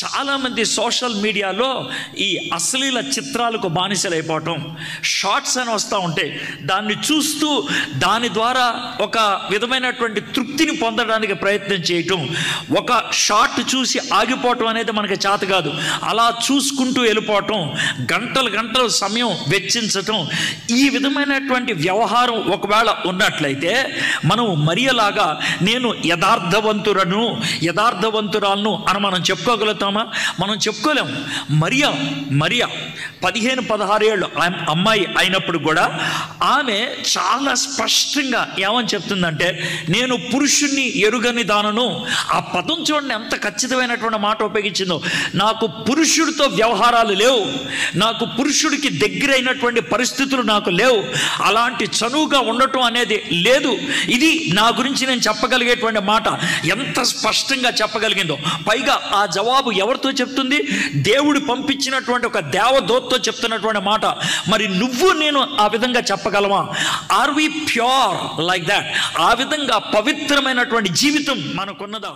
చాలామంది సోషల్ మీడియాలో ఈ అశ్లీల చిత్రాలకు బానిసలైపోవటం, షార్ట్స్ అని వస్తూ ఉంటాయి, దాన్ని చూస్తూ దాని ద్వారా ఒక విధమైనటువంటి తృప్తిని పొందడానికి ప్రయత్నం చేయటం, ఒక షార్ట్ చూసి ఆగిపోవటం అనేది మనకి చేత కాదు, అలా చూసుకుంటూ వెళ్ళిపోవటం, గంటలు గంటలు సమయం వెచ్చించటం, ఈ విధమైనటువంటి వ్యవహారం ఒకవేళ ఉన్నట్లయితే మనం మరియలాగా నేను యథార్థవంతురాలను అని మనం చెప్పుకోగలుగుతామా? మనం చెప్పుకోలేము. మరియా 15-16 ఏళ్ళు అమ్మాయి అయినప్పుడు కూడా ఆమె చాలా స్పష్టంగా ఏమని చెప్తుందంటే, నేను పురుషుణ్ణి ఎరుగని దానను. ఆ పదం చూడండి ఎంత ఖచ్చితమైనటువంటి మాట ఉపయోగించిందో. నాకు పురుషుడితో వ్యవహారాలు లేవు, నాకు పురుషుడికి దగ్గరైనటువంటి పరిస్థితులు నాకు లేవు, అలాంటి చనువుగా ఉండటం అనేది లేదు. ఇది నా గురించి నేను చెప్పగలిగేటువంటి మాట. ఎంత స్పష్టంగా చెప్పగలిగిందో. పైగా ఆ జవాబు ఎవరితో చెప్తుంది? దేవుడు పంపించినటువంటి ఒక దేవదూతతో చెప్తున్నటువంటి మాట. మరి నువ్వు నేను ఆ విధంగా చెప్పగలమా? Are we pure like that? ఆ విధంగా పవిత్రమైనటువంటి జీవితం మనకున్నదా?